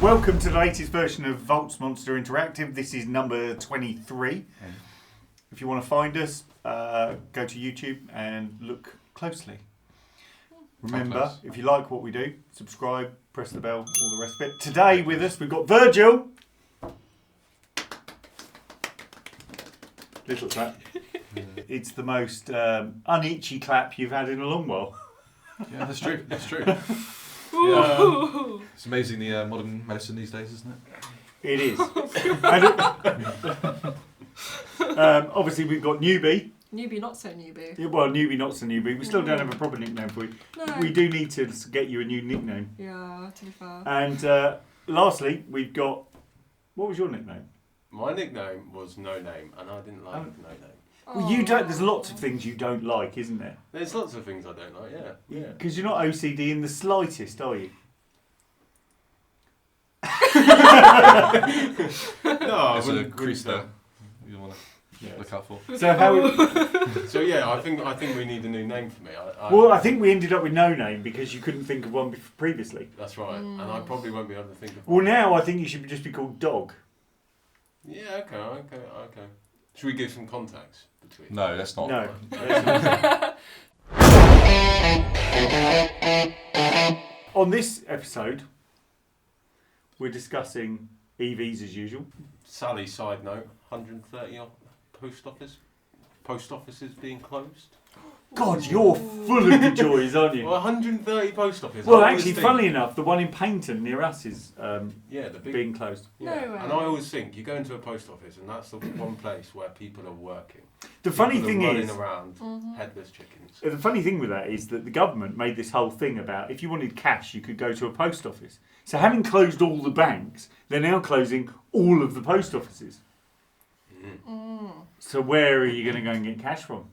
Welcome to the latest version of Voltsmonster Interactive. This is number 23. If you want to find us, go to YouTube and look closely. Remember, if you like what we do, subscribe, press the bell, all the rest of it. Today with us, we've got Virgil. Little clap. It's the most unitchy clap you've had in a long while. Yeah, that's true. That's true. It's amazing the modern medicine these days, isn't it? It is. Obviously, we've got Newbie. Newbie, not so newbie. Yeah, well, Newbie, not so Newbie. We still don't have a proper nickname for you. No. We do need to get you a new nickname. Yeah, to be fair. And lastly, we've got... What was your nickname? My nickname was No Name, and I didn't like No Name. Well, you don't. There's lots of things you don't like, isn't there? There's lots of things I don't like, yeah. Because you're not OCD in the slightest, are you? No, There's a crease there you want to look out for. So how? So yeah, I think we need a new name for me. Well, I think we ended up with no name because you couldn't think of one previously. That's right, and I probably won't be able to think of Well, one. now I think you should just be called Dog. Yeah, okay. Should we give some context between? No, that's not. No. On this episode, we're discussing EVs as usual. Sally, side note, 130 post offices being closed. God, you're full of the joys, aren't you? Well, 130 post offices. Well, I always actually, think- funnily enough, the one in Paynton near us is yeah, the big. being closed. Yeah. No way. And I always think you go into a post office and that's the one place where people are working. The funny People are thing running is, around headless chickens. the funny thing with that is that the government made this whole thing about if you wanted cash, you could go to a post office. So having closed all the banks, they're now closing all of the post offices. So where are you going to go and get cash from?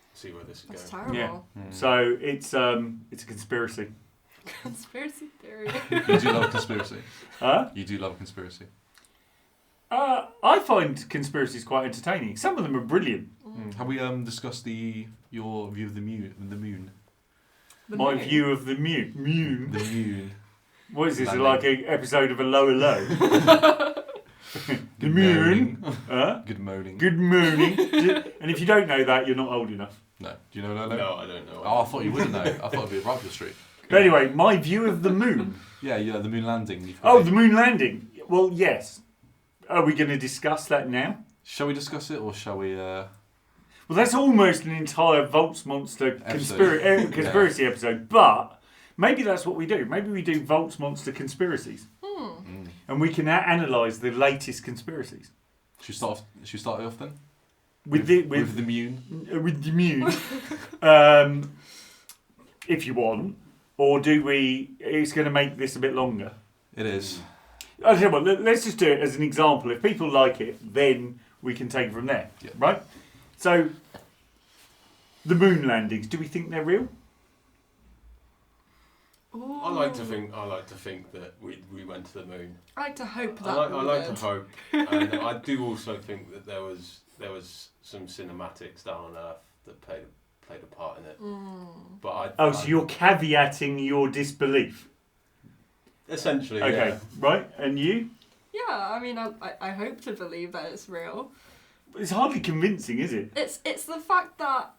Let's see where this is That's going. terrible. Yeah. So it's a conspiracy. Conspiracy theory. You do love a conspiracy. Huh? You do love a conspiracy. I find conspiracies quite entertaining. Some of them are brilliant. Have we discussed your view of the moon? My view of the moon. The moon. What is this? Landing. Like an episode of a lower low? The moon. Huh? Good moaning. Good morning. And if you don't know that, you're not old enough. No. Do you know what I know? No, I don't know. Oh, I thought you would know. I thought it'd be right up your street. But anyway, my view of the moon. Yeah, the moon landing. Oh, the moon landing. Well, yes. Are we going to discuss that now? Shall we discuss it or shall we? Well, that's almost an entire Voltsmonster conspiracy episode, but maybe that's what we do. Maybe we do Voltsmonster conspiracies. And we can analyse the latest conspiracies. Should we start it off then? With the moon. With the moon. If you want. Or do we... It's going to make this a bit longer. It is. I'll tell you what, let's just do it as an example. If people like it, then we can take it from there. Yeah. Right? So, the moon landings, do we think they're real? Ooh. I like to think that we went to the moon. I like to hope that. I like we to did. hope, and I do also think that there was some cinematics down on Earth that played a part in it. But So you're caveating your disbelief? essentially, Okay, yeah. right? And you? Yeah, I mean, I hope to believe that it's real. It's hardly convincing, is it? It's the fact that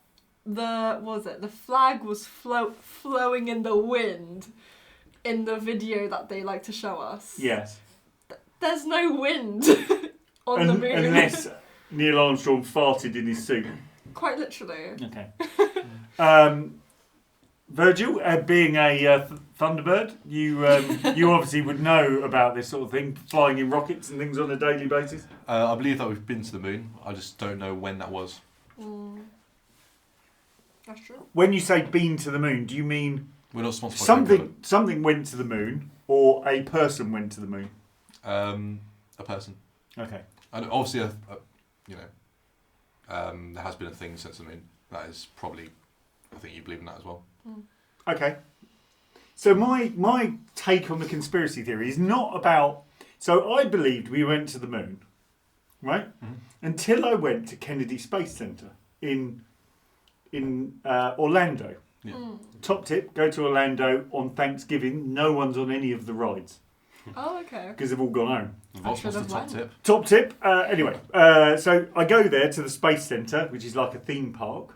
the flag was flowing in the wind in the video that they like to show us. Yes. There's no wind on the moon. Unless Neil Armstrong farted in his suit. Quite literally. Okay. Virgil, being a Thunderbird, you obviously would know about this sort of thing, flying in rockets and things on a daily basis. I believe that we've been to the moon. I just don't know when that was. That's true. When you say been to the moon, do you mean We're not sponsored by something went to the moon or a person went to the moon? A person. Okay. And obviously, there has been a thing since the moon. That is probably, I think you believe in that as well. Okay. So my take on the conspiracy theory is not about... So I believed we went to the moon, right? Until I went to Kennedy Space Center in Orlando. Yeah. Top tip, go to Orlando on Thanksgiving. No one's on any of the rides Oh, okay. because they've all gone home. should've Voltsmonster top went. tip. Top tip, anyway, so I go there to the Space Centre, which is like a theme park.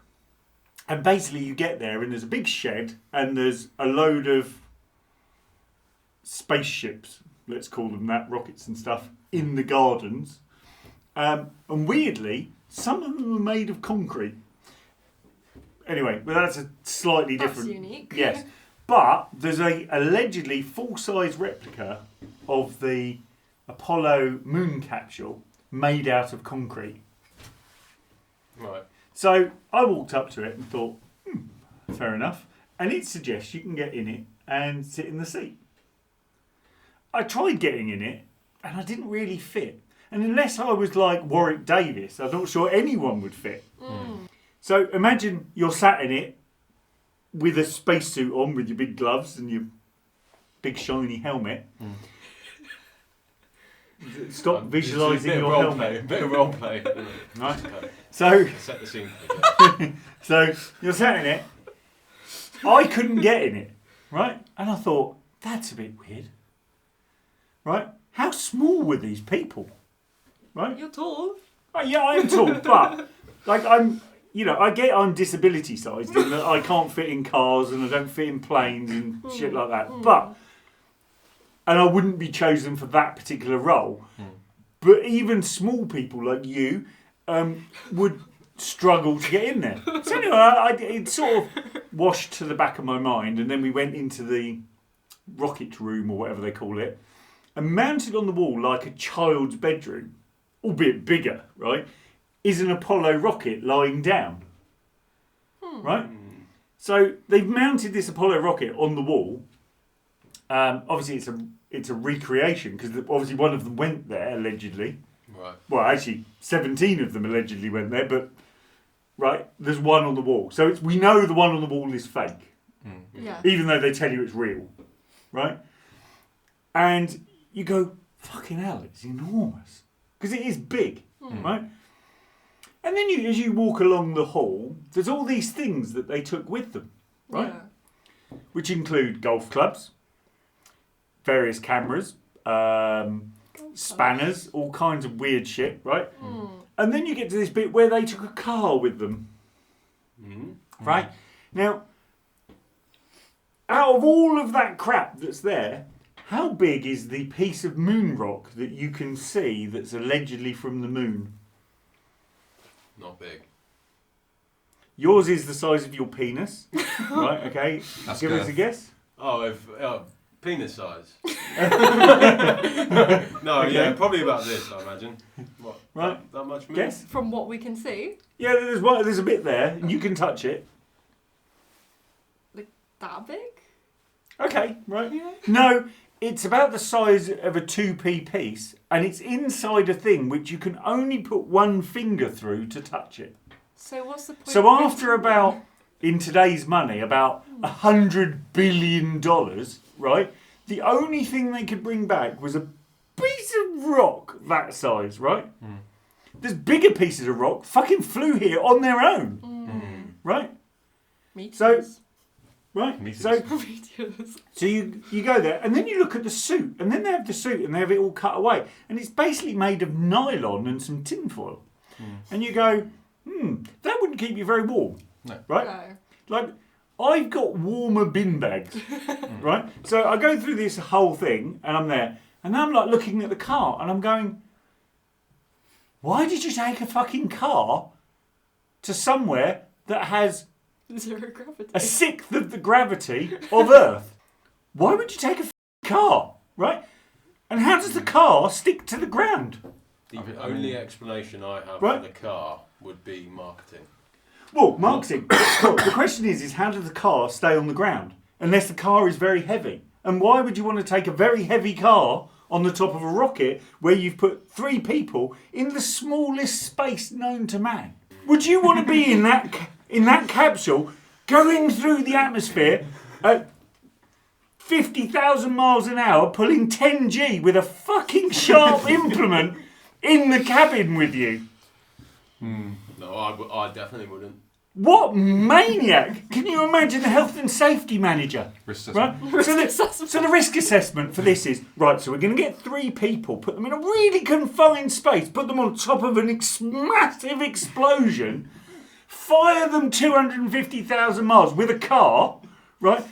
And basically you get there and there's a big shed and there's a load of spaceships, let's call them that, rockets and stuff, in the gardens. And weirdly, some of them are made of concrete. Anyway, but that's a slightly That's different... unique. Yes. But there's a allegedly full-size replica of the Apollo moon capsule made out of concrete. Right. So I walked up to it and thought, fair enough. And it suggests you can get in it and sit in the seat. I tried getting in it and I didn't really fit. And unless I was like Warwick Davis, I'm not sure anyone would fit. So imagine you're sat in it with a spacesuit on with your big gloves and your big shiny helmet. Stop visualising your helmet. Bit of role play. Right. Okay. So, Set the scene. so you're sat in it. I couldn't get in it, right? And I thought, that's a bit weird. Right? How small were these people? Right? You're tall. Oh, yeah, I am tall, but like I'm disability sized in that I can't fit in cars and I don't fit in planes and shit like that. And I wouldn't be chosen for that particular role. But even small people like you would struggle to get in there. So anyway, it sort of washed to the back of my mind, and then we went into the rocket room or whatever they call it, and mounted on the wall like a child's bedroom, albeit bigger, right, is an Apollo rocket lying down. Right? So they've mounted this Apollo rocket on the wall. Obviously, it's a recreation because obviously one of them went there allegedly. Right. Well, actually, 17 of them allegedly went there, but right, there's one on the wall. So we know the one on the wall is fake, Yeah. even though they tell you it's real, right? And you go, fucking hell, it's enormous because it is big, right? And then as you walk along the hall, there's all these things that they took with them, right? Yeah. Which include golf clubs, various cameras, spanners, all kinds of weird shit, right? And then you get to this bit where they took a car with them, right? Now, out of all of that crap that's there, how big is the piece of moon rock that you can see that's allegedly from the moon? Not big. Yours is the size of your penis, right? Okay, That's give us a good. guess. Oh, penis size. No, Okay. yeah, probably about this, I imagine. What? Right. That much? Guess. From what we can see, Yeah, there's a bit there, and you can touch it. that big. Okay, right. Yeah. No, it's about the size of a 2p piece, and it's inside a thing which you can only put one finger through to touch it. So what's the point? So of after getting about, in today's money, about $100 billion, right, the only thing they could bring back was a piece of rock that size, right? There's bigger pieces of rock fucking flew here on their own, right? Meteors. Right? Meters. So Meteors. So you go there, and then you look at the suit, and then they have the suit, and they have it all cut away, and it's basically made of nylon and some tinfoil. And you go, that wouldn't keep you very warm, No. right? No. Like, I've got warmer bin bags, right? So I go through this whole thing, and I'm there, and I'm like looking at the car, and I'm going, why did you take a fucking car to somewhere that has Zero gravity. a sixth of the gravity of Earth? Why would you take a car, right? And how does the car stick to the ground? The only explanation I have Right. for the car would be marketing. Well, marketing. Well, the question is how does the car stay on the ground? Unless the car is very heavy. And why would you want to take a very heavy car on the top of a rocket where you've put 3 people in the smallest space known to man? Would you want to be in that capsule going through the atmosphere at 50,000 miles an hour pulling 10G with a fucking sharp implement in the cabin with you? No, I definitely wouldn't. What maniac? Can you imagine the health and safety manager? Risk Right? assessment. So the risk assessment for this is, right, so we're going to get 3 people, put them in a really confined space, put them on top of an massive explosion, fire them 250,000 miles with a car, right,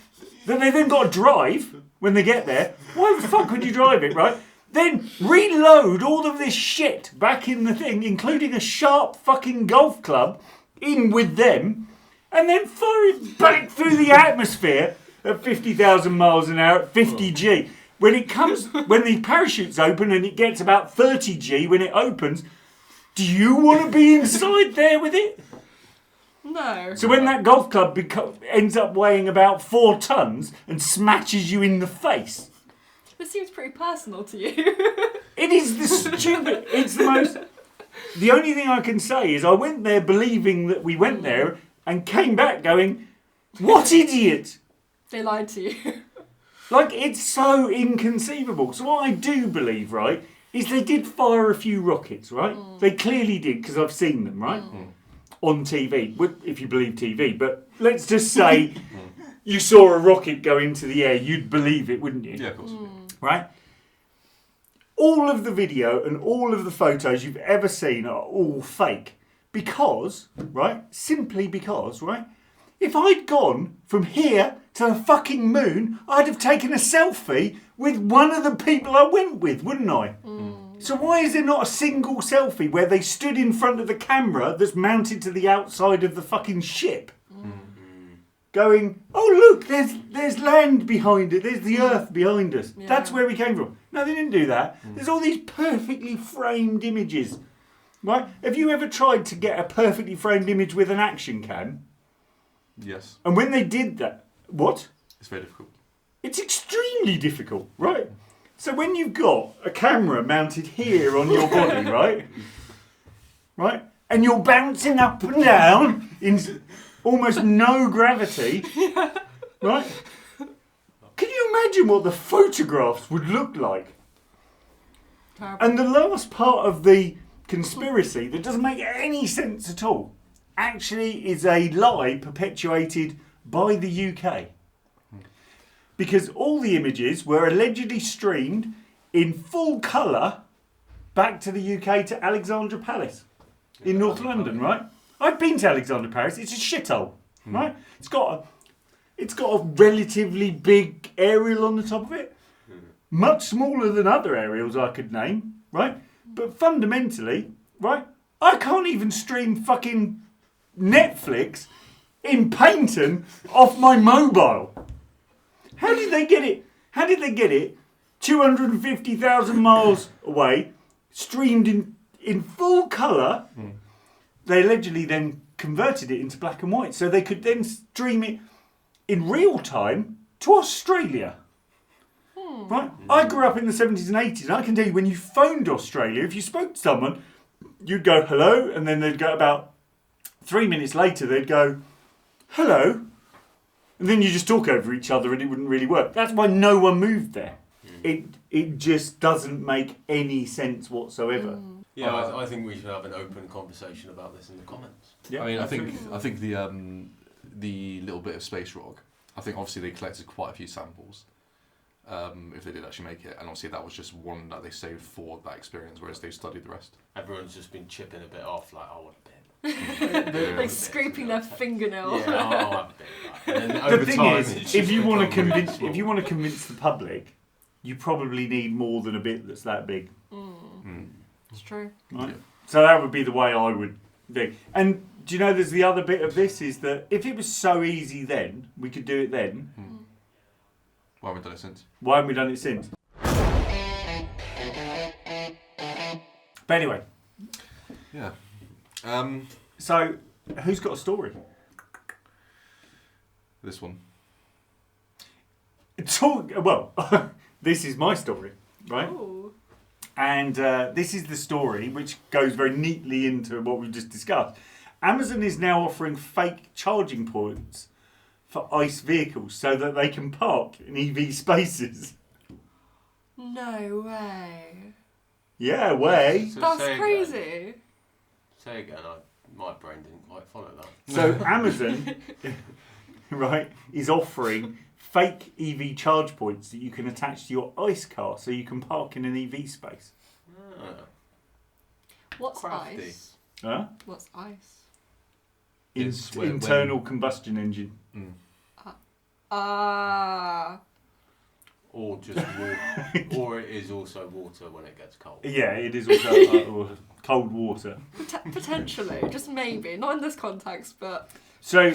that they then got to drive when they get there. Why the fuck would you drive it, right? Then reload all of this shit back in the thing, including a sharp fucking golf club, in with them, and then fire it back through the atmosphere at 50,000 miles an hour at 50 G. When the parachute's open and it gets about 30 G when it opens, do you want to be inside there with it? No. So when that golf club ends up weighing about 4 tons and smashes you in the face. This seems pretty personal to you. It is the stupid, it's the most... The only thing I can say is I went there believing that we went there and came back going, what idiot? They lied to you. Like, it's so inconceivable. So what I do believe, right, is they did fire a few rockets, right? They clearly did, because I've seen them, right? On TV, if you believe TV. But let's just say you saw a rocket go into the air, you'd believe it, wouldn't you? Yeah, of course. Right? All of the video and all of the photos you've ever seen are all fake. Because, right? Simply because, right? If I'd gone from here to the fucking moon, I'd have taken a selfie with one of the people I went with, wouldn't I? So why is there not a single selfie where they stood in front of the camera that's mounted to the outside of the fucking ship? Going, oh look, there's land behind it, there's the earth behind us. Yeah. That's where we came from. No, they didn't do that. There's all these perfectly framed images. Right? Have you ever tried to get a perfectly framed image with an action cam? Yes. And when they did that, what? It's very difficult. It's extremely difficult, right? So when you've got a camera mounted here on your body, right? Right? And you're bouncing up and down in almost no gravity, right? Can you imagine what the photographs would look like? Terrible. And the last part of the conspiracy that doesn't make any sense at all actually is a lie perpetuated by the UK. Because all the images were allegedly streamed in full colour back to the UK to Alexandra Palace in North London, right? I've been to Alexandra Palace. It's a shithole, right? It's got a relatively big aerial on the top of it, much smaller than other aerials I could name, right? But fundamentally, right, I can't even stream fucking Netflix in Paignton off my mobile. How did they get it? How did they get it 250,000 miles away, streamed in full colour? They allegedly then converted it into black and white so they could then stream it in real time to Australia. Right? I grew up in the 70s and 80s, and I can tell you when you phoned Australia, if you spoke to someone, you'd go hello, and then they'd go about 3 minutes later, they'd go hello, and then you just talk over each other and it wouldn't really work. That's why no one moved there. It just doesn't make any sense whatsoever. Yeah, I think we should have an open conversation about this in the comments. Yeah, I mean, I think the little bit of space rock, I think obviously they collected quite a few samples. If they did actually make it, and obviously that was just one that they saved for that experience, whereas they studied the rest. Everyone's just been chipping a bit off, like, I want a bit. Like scraping their fingernail. Yeah, I'll have a bit of that. And then The over thing time, is, it's if just you want to become really convince, small. if you want to convince the public, you probably need more than a bit that's that big. It's true. Right? Yeah. So that would be the way I would think. And do you know there's the other bit of this is that if it was so easy then, we could do it then, Why haven't we done it since? why haven't we done it since? But anyway, Yeah. so who's got a story? This one. Well, this is my story, right? Ooh. And this is the story which goes very neatly into what we just discussed. Amazon is now offering fake charging points for ICE vehicles so that they can park in EV spaces. No way. Yeah, way. So That's say again. crazy. Say again, my brain didn't quite follow that. So Amazon, right, is offering fake EV charge points that you can attach to your ICE car so you can park in an EV space. Ah, What's Crafty. ice? Huh? What's ice? It's when- Internal combustion engine. Mm. or just water. Or it is also water when it gets cold. Yeah, it is also cold water. Potentially, just maybe. Not in this context, but So,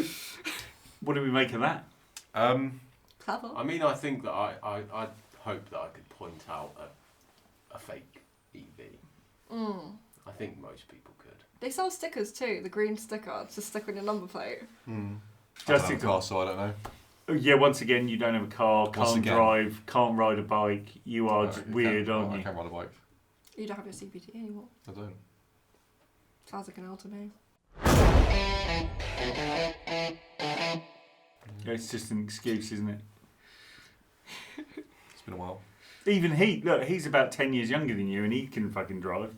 what do we make of that? clever. I mean, I think that I hope that I could point out a fake EV. I think most people could. They sell stickers too, the green sticker to stick on your number plate. Just I don't have a car, so I don't know. Yeah, once again, you don't have a car, Once can't again. drive, can't ride a bike. You are just weird, aren't I you? can't ride a bike. You don't have your CPT anymore. I don't. Sounds like an L to me. It's just an excuse, isn't it? It's been a while. Even he's about 10 years younger than you and he can fucking drive.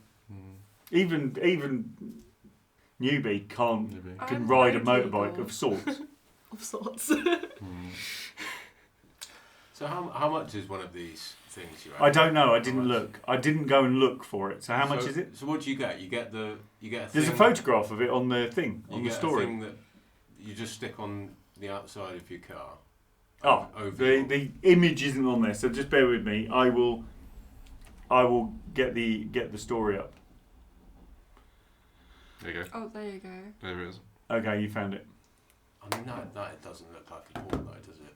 Even newbie can I'm ride a very motorbike legal. of sorts. Of sorts. So how much is one of these things you I don't know, I How didn't much? look. I didn't go and look for it. So how much is it? So what do you get? You get a There's thing, a photograph of it on the thing, you on the get story. a thing that you just stick on the outside of your car. Oh, over your- the image isn't on there, so just bear with me. I will get the story up. There you go. Oh, there you go. There it is. Okay, you found it. I mean, that it doesn't look like a porn though, does it?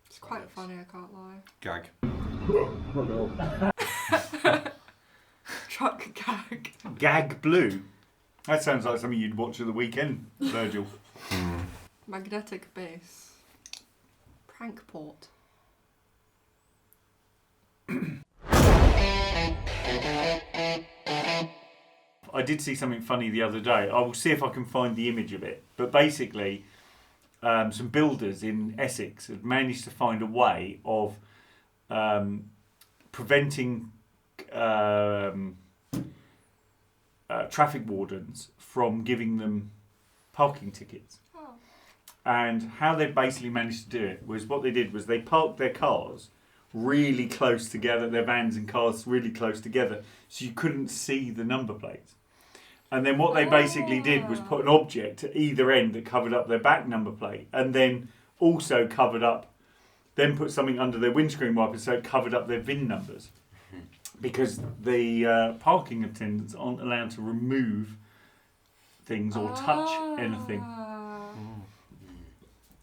It's quite funny, I can't lie. Gag. Truck gag. Gag Blue. That sounds like something you'd watch at the weekend, Virgil. Magnetic base. Prank port. I did see something funny the other day. I will see if I can find the image of it. But basically, some builders in Essex have managed to find a way of preventing traffic wardens from giving them parking tickets. Oh. And how they basically managed to do it was what they did was they parked their cars really close together, their vans and cars really close together, so you couldn't see the number plates. And then what they basically did was put an object at either end that covered up their back number plate, and then also covered up, then put something under their windscreen wiper so it covered up their VIN numbers. Because the parking attendants aren't allowed to remove things or touch anything.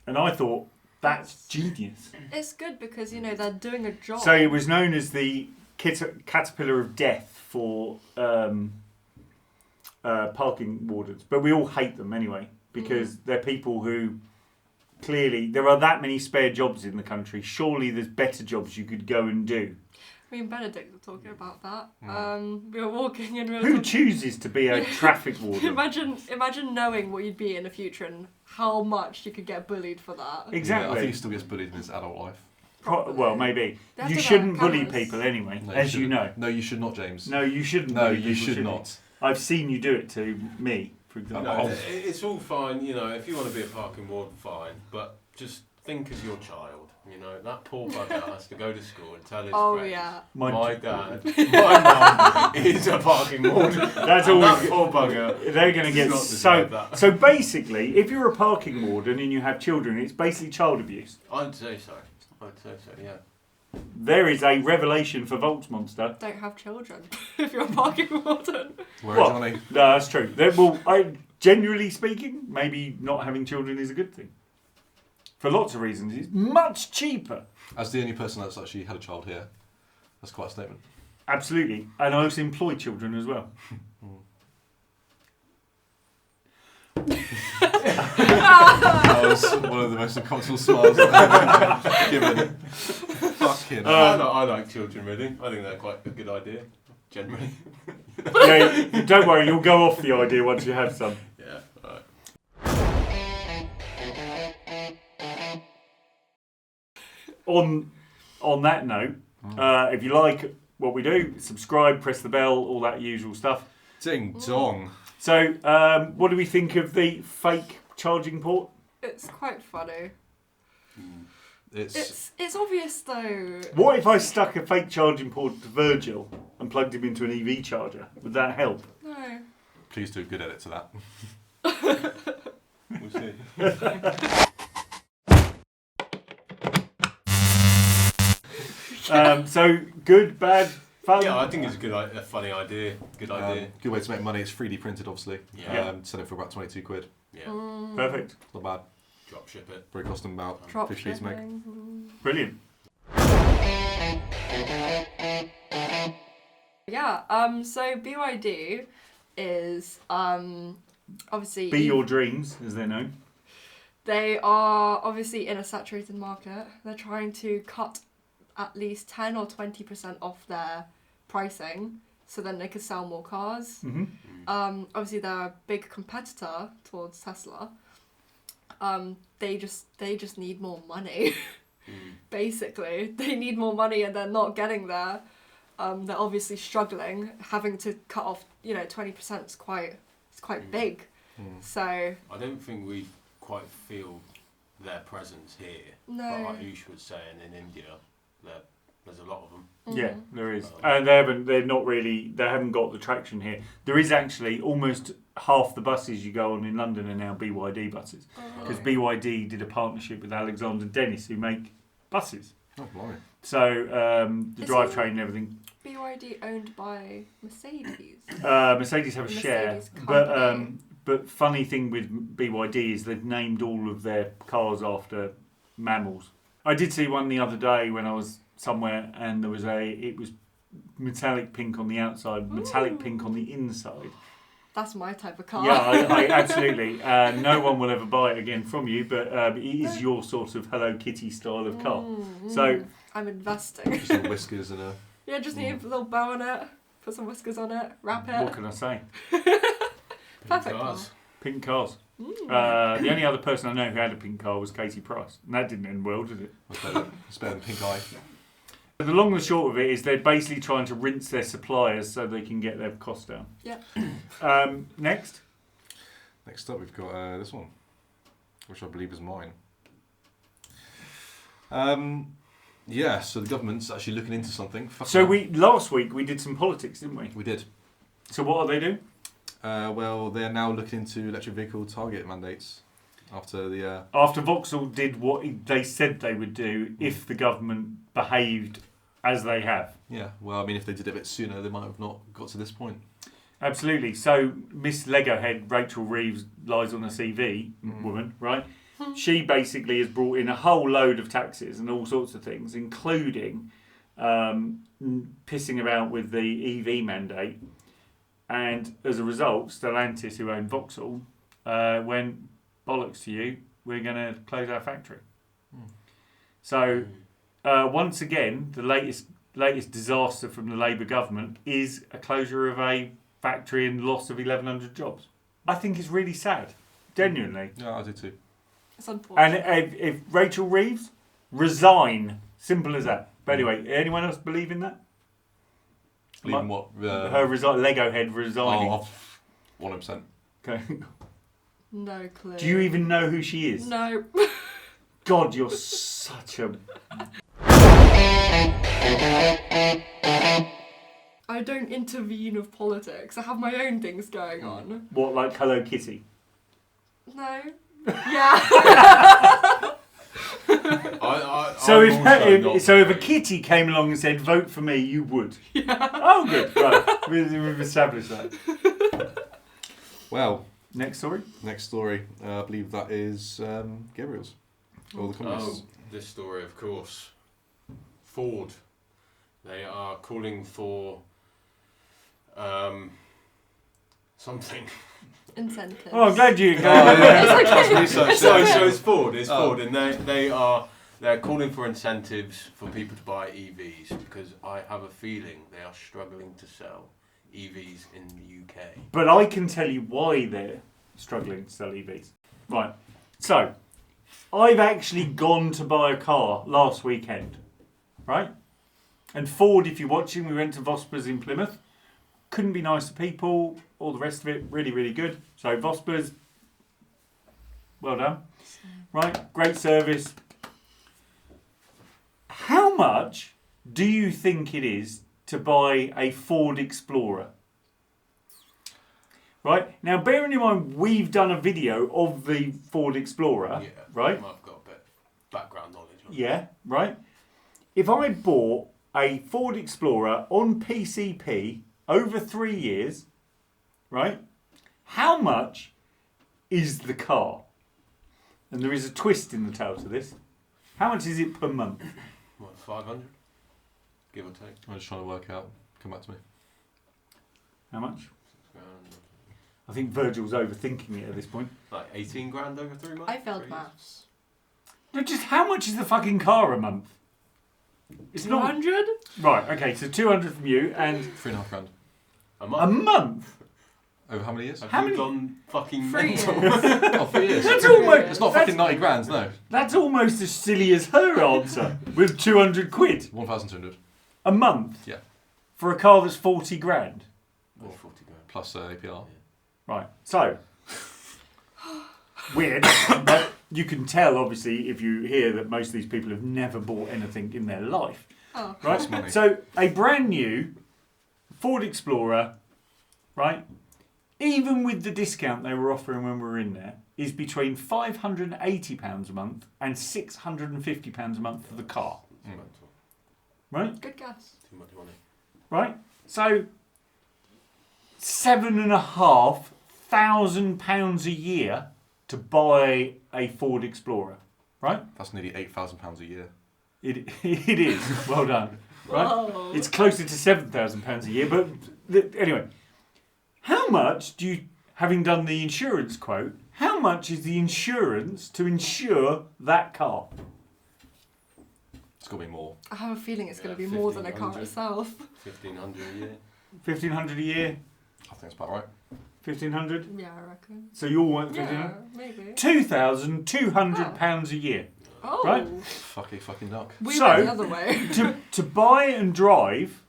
And I thought, that's genius. It's good because, you know, they're doing a job. So it was known as the caterpillar of death for parking wardens. But we all hate them anyway, because they're people who clearly, there are that many spare jobs in the country. Surely there's better jobs you could go and do. Me and Benedict were talking about that. We were walking and we were Who talking. chooses to be a traffic warden? Imagine knowing what you'd be in the future and how much you could get bullied for that. Exactly. Yeah, I think he still gets bullied in his adult life. Well, maybe. They have You to shouldn't wear bully cameras. people anyway, No, as you shouldn't. know. No, you should not, James. No, you shouldn't. No, bully you people, should should not. I've seen you do it to me, for You example. know, it's all fine, you know, if you want to be a parking warden, fine, but just think of your child, you know, that poor bugger has to go to school and tell his Oh friends, yeah. my dad, my mum is a parking warden. That's And always that poor bugger. They're going to get does not so. deserve that. So basically, if you're a parking warden and you have children, it's basically child abuse. I'd say so, yeah. There is a revelation for Voltsmonster. Don't have children if you're a parking warden. Where What? is Johnny? No, that's true. Generally speaking, maybe not having children is a good thing. For lots of reasons, it's much cheaper. As the only person that's actually had a child here, that's quite a statement. Absolutely, and I also employ children as well. That was one of the most uncomfortable smiles I've ever given. Fucking I like children reading, I think they're quite a good idea, generally. Yeah, don't worry, you'll go off the idea once you have some. Yeah, right. On that note, if you like what we do, subscribe, press the bell, all that usual stuff. Ding dong. So, what do we think of the fake charging port? It's quite funny. It's It's obvious though. What if I stuck a fake charging port to Virgil and plugged him into an EV charger? Would that help? No. Please do a good edit to that. We'll see. So, good, bad, fun? Yeah, I think it's a funny idea. Good idea. Good way to make money. It's 3D printed, obviously. Yeah. Sell it for about 22 quid. Yeah. Perfect. Not bad. Drop ship it. Probably cost them about Drop 50p to make. shipping. Brilliant. Yeah. So BYD is obviously Be your dreams, as they're known. they are obviously in a saturated market. They're trying to cut at least 10 or 20% off their pricing, so then they could sell more cars. Mm-hmm. Obviously they're a big competitor towards Tesla. They just need more money. Basically, they need more money and they're not getting there. They're obviously struggling. Having to cut off, 20% is quite big. So I don't think we quite feel their presence here. no. But like Ush was saying, in India, there's a lot of them. Yeah, there is, and they haven't got the traction here. There is actually almost half the buses you go on in London are now BYD buses, because BYD did a partnership with Alexander Dennis, who make buses. Oh, blimey. So the Is drivetrain and everything. BYD owned by Mercedes. Mercedes have a share, Mercedes company. but funny thing with BYD is they've named all of their cars after mammals. I did see one the other day when I was somewhere, and it was metallic pink on the outside, metallic pink on the inside. That's my type of car. Yeah, I absolutely. No one will ever buy it again from you, but it is your sort of Hello Kitty style of car. So I'm investing. Just some whiskers and a... Yeah, just need a little bow on it, put some whiskers on it, wrap it. what can I say? Perfect Cars. Pink cars. The only other person I know who had a pink car was Katie Price, and that didn't end well, did it? It's better than pink eye. But the long and short of it is they're basically trying to rinse their suppliers so they can get their costs down. Yep. Next. Next up, we've got this one, which I believe is mine. Yeah, so the government's actually looking into something. So last week we did some politics, didn't we? We did. So what are they doing? Well, they're now looking into electric vehicle target mandates after the... After Vauxhall did what they said they would do if the government behaved as they have. Yeah, well, I mean, if they did it a bit sooner, they might have not got to this point. Absolutely. So Miss Legohead, Rachel Reeves, lies on a CV woman, right? She basically has brought in a whole load of taxes and all sorts of things, including pissing about with the EV mandate. And as a result, Stellantis, who own Vauxhall, went, bollocks to you, we're going to close our factory. So once again, the latest disaster from the Labour government is a closure of a factory and loss of 1,100 jobs. I think it's really sad, genuinely. Yeah, I do too. It's unfortunate. And if Rachel Reeves, resign. Simple as that. But anyway, anyone else believe in that? Believe in what? Her Lego head resigning. Oh, 100%. Okay. No clue. Do you even know who she is? No. God, you're such a... I don't intervene with politics. I have my own things going on. What, like Hello Kitty? No. Yeah. So if a kitty came along and said, vote for me, you would? Yeah. Oh, good. Right. We've established that. Well, next story? Next story. I believe that is Gabriel's. Or the communists. This story, of course. Ford. They are calling for something. Incentives. Oh, I'm glad you... So it's Ford. It's Ford, and they're calling for incentives for people to buy EVs because I have a feeling they are struggling to sell EVs in the UK. But I can tell you why they're struggling to sell EVs. Right. So, I've actually gone to buy a car last weekend. Right? And Ford, if you're watching, we went to Vosper's in Plymouth. couldn't be nicer people, all the rest of it, really, really good. So Vospers, well done. Right, great service. How much do you think it is to buy a Ford Explorer? Right, now bearing in mind we've done a video of the Ford Explorer, Yeah. right? I've got a bit of background knowledge on it. Yeah, right. If I bought a Ford Explorer on PCP over 3 years, right, how much is the car? And there is a twist in the tale to this. How much is it per month? What, 500? Give or take. I'm just trying to work out. Come back to me. How much? 6 grand. I think Virgil's overthinking it at this point. Like 18 grand over 3 months? I failed 3 years? maths. No, just how much is the fucking car a month? It's not 200? right. Okay, so 200 from you and 3.5 grand. A a month? month. Over how many years? Have How you many- gone fucking 3 mental? years. Oh, 3 years. That's almost. It's not fucking 90 grand, no. That's almost as silly as her answer with 200 quid 1,200 a month. Yeah. For a car that's 40 grand. Oh, 40 grand. plus APR. Right. So weird. But you can tell, obviously, if you hear that most of these people have never bought anything in their life. Oh. Right. That's money. So a brand new Ford Explorer, right? Even with the discount they were offering when we were in there, is between £580 a month and £650 a month for the car. It's mental. Right? Good guess. Too much money. Right? So £7,500 a year to buy a Ford Explorer. Right? That's nearly £8,000 a year. It is. Well done. Right? Whoa. It's closer to £7,000 a year, but anyway. How much do you, having done the insurance quote, how much is the insurance to insure that car? It's got to be more. I have a feeling it's going to Yeah, be more than a car 1500. itself. 1,500 a year. 1,500 a year? I think that's about right. 1,500? Yeah, I reckon. So you all want Yeah, 1,500? maybe. £2,200 a year. Oh. Right. Fucking duck. We So- went the other way. to buy and drive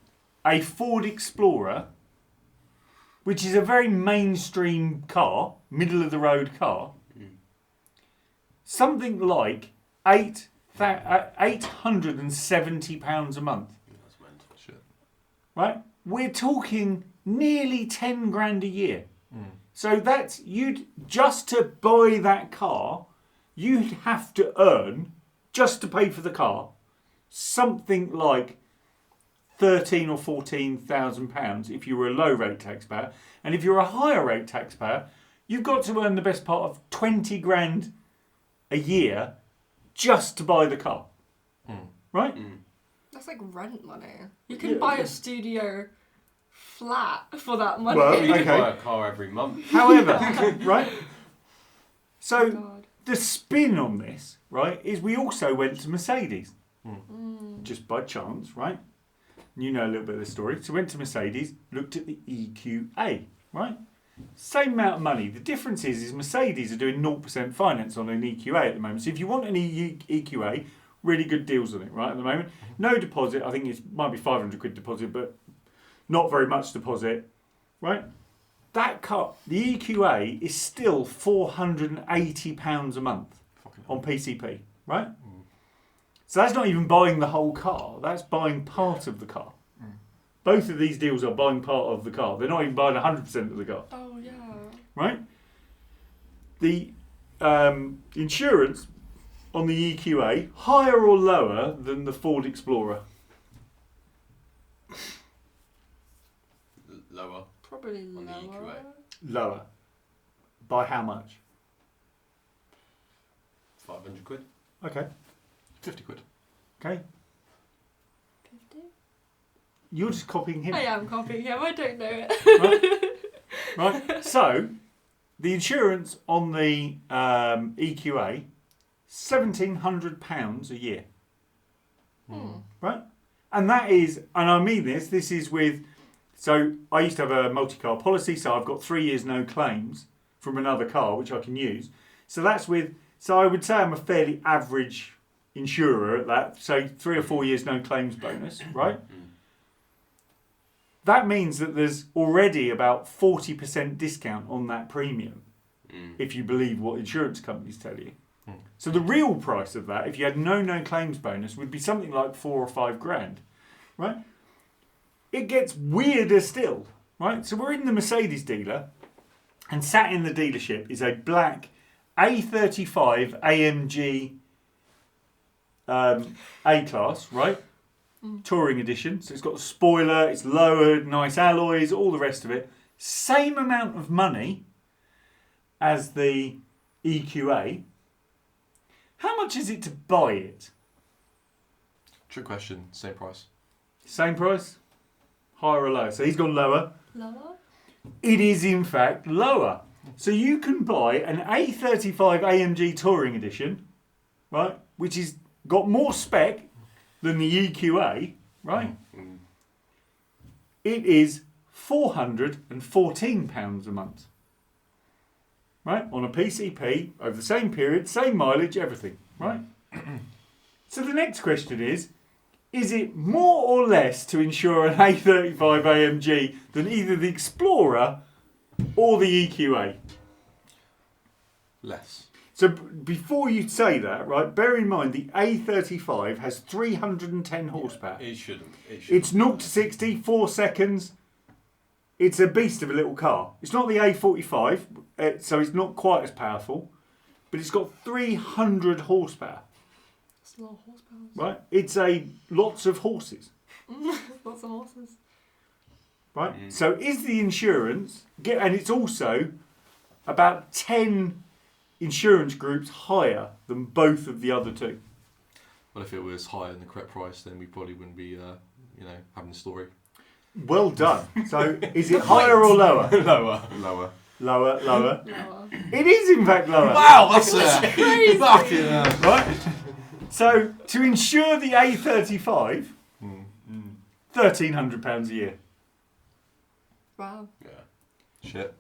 a Ford Explorer, which is a very mainstream car, middle of the road car, something like £870 a month, That's mental. Shit. right? We're talking nearly 10 grand a year. So that's, just to buy that car, you'd have to earn, just to pay for the car, something like £13,000 or £14,000 if you were a low rate taxpayer. And if you're a higher rate taxpayer, you've got to earn the best part of 20 grand a year just to buy the car. Right? That's like rent money. You can buy a studio flat for that money. Well, You okay. could buy a car every month. However, right? Oh, So God. the spin on this, right, is we also went to Mercedes. Just by chance, right? You know a little bit of the story. So went to Mercedes, looked at the EQA, right? Same amount of money. The difference is Mercedes are doing 0% finance on an EQA at the moment. So if you want an EQA, really good deals on it, right, at the moment. No deposit. I think it might be 500 quid deposit, but not very much deposit, right? That car, the EQA is still £480 a month Fucking on PCP, right? So that's not even buying the whole car. That's buying part of the car. Both of these deals are buying part of the car. They're not even buying 100% of the car, Oh, yeah. right? The insurance on the EQA, higher or lower than the Ford Explorer? Lower. Probably On the lower. EQA. Lower. By how much? 500 quid. Okay. 50 quid. Okay. 50? You're just copying him. I am copying him. I don't know it. Right. So, the insurance on the EQA, £1,700 a year. Right? And that is, and I mean this is with, so I used to have a multi-car policy, so I've got 3 years no claims from another car, which I can use. So that's with, so I would say I'm a fairly average insurer at that, so 3 or 4 years no claims bonus, right? that means that there's already about 40% discount on that premium, if you believe what insurance companies tell you. So the real price of that, if you had no claims bonus, would be something like 4 or 5 grand, right? It gets weirder still, right? So we're in the Mercedes dealer, and sat in the dealership is a black A35 AMG A-Class, right? Touring edition. So it's got a spoiler, it's lowered, nice alloys, all the rest of it. Same amount of money as the EQA. How much is it to buy it? Trick question. Same price. Same price? Higher or lower? So he's gone lower. Lower? It is in fact lower. So you can buy an A35 AMG Touring Edition, right, which is got more spec than the EQA, right? It is £414 a month, right, on a PCP over the same period, same mileage, everything, right? So the next question is it more or less to insure an A35 AMG than either the Explorer or the EQA? Less. So before you say that, right, bear in mind the A35 has 310 horsepower. It shouldn't. It's 0 to 60, 4 seconds. It's a beast of a little car. It's not the A45, so it's not quite as powerful, but it's got 300 horsepower. That's a lot of horsepower. Right? It's lots of horses. Lots of horses. Right? So is the insurance, and it's also about 10 insurance groups higher than both of the other two. Well, if it was higher than the correct price, then we probably wouldn't be, having the story. Well done. So is it higher or lower? Lower. Lower. Lower. Lower. It is in fact lower. Wow, that's crazy. fucking hell. Right? So to insure the A35, £1,300 a year. Wow. Yeah. Shit.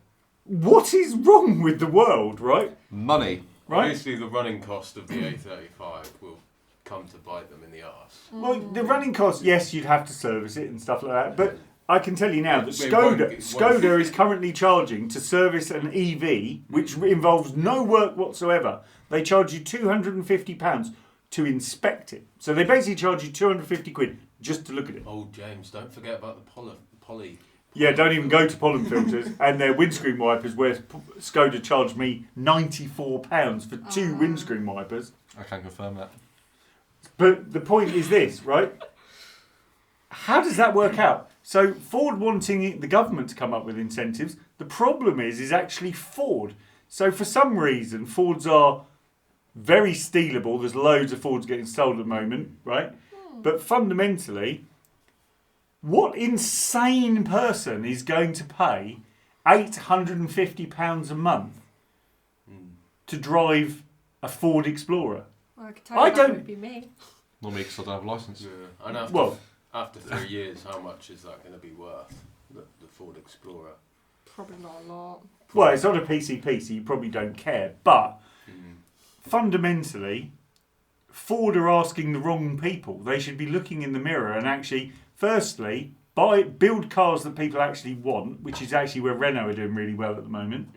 What is wrong with the world, right? Money. Right? Obviously, the running cost of the A35 will come to bite them in the arse. Well, the running costs, yes, you'd have to service it and stuff like that, but I can tell you now that It won't Skoda is currently charging to service an EV, which involves no work whatsoever. They charge you £250 to inspect it. So they basically charge you 250 quid just to look at it. Oh, James, don't forget about the poly. Yeah, don't even go to pollen filters and their windscreen wipers, where Skoda charged me £94 for 2 windscreen wipers. I can confirm that. But the point is this, right? How does that work out? So Ford wanting the government to come up with incentives. The problem is actually Ford. So for some reason, Fords are very stealable. There's loads of Fords getting sold at the moment, right? But fundamentally, what insane person is going to pay £850 a month to drive a Ford Explorer? Well, I could tell you that would be me. Not me, because I don't have a licence. Yeah. And after 3 years, how much is that going to be worth, the Ford Explorer? Probably not a lot. Well, it's on a PCP, so you probably don't care. But fundamentally, Ford are asking the wrong people. They should be looking in the mirror and actually, firstly, build cars that people actually want, which is actually where Renault are doing really well at the moment.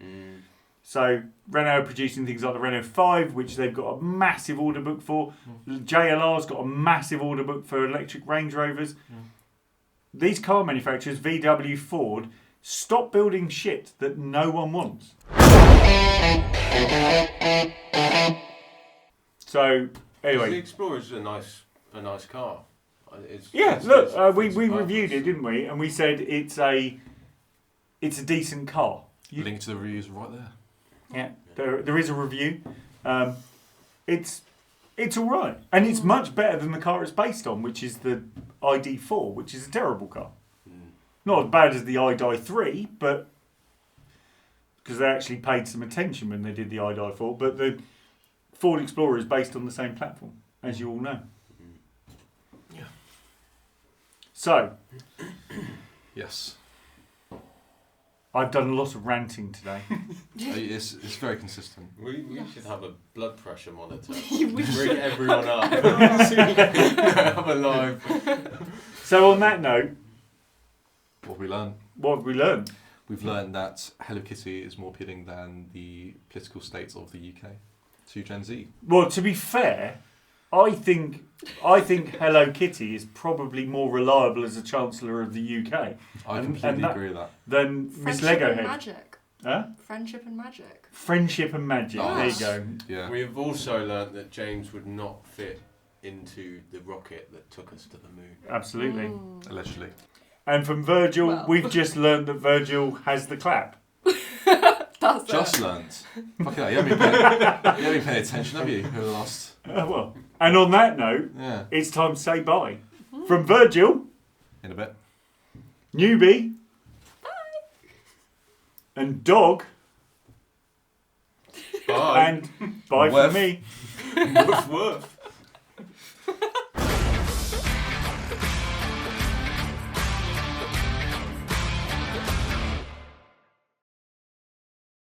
So Renault are producing things like the Renault 5, which they've got a massive order book for. JLR's got a massive order book for electric Range Rovers. These car manufacturers, VW, Ford, stop building shit that no one wants. So anyway, The Explorer's a nice car. We reviewed it, didn't we? And we said it's a decent car. Link to the reviews right there. Yeah, there is a review. It's all right, and it's much better than the car it's based on, which is the ID4, which is a terrible car. Not as bad as the ID3, but because they actually paid some attention when they did the ID4. But the Ford Explorer is based on the same platform, as you all know. Yeah. So, Yes. I've done a lot of ranting today. It's very consistent. We should have a blood pressure monitor. We Bring everyone up. Have a live. So on that note, What have we learned? What have we learned? We've learned that Hello Kitty is more appealing than the political state of the UK to Gen Z. Well, to be fair, I think Hello Kitty is probably more reliable as a Chancellor of the UK I completely agree with that. than Miss Friendship Lego and Head. magic. Huh? Friendship and magic. Friendship and magic. Nice. There you go. Yeah. We have also learnt that James would not fit into the rocket that took us to the moon. Absolutely. Mm. Allegedly. And from Virgil, Well. we've just learned that Virgil has the clap. That's Just it. learned. Fuck it, you haven't been paying attention, have you, over the last... Well, and on that note, Yeah. it's time to say bye. From Virgil, In a bit. Newbie, and Dog, Bye. and bye Woof. from me. Woof woof.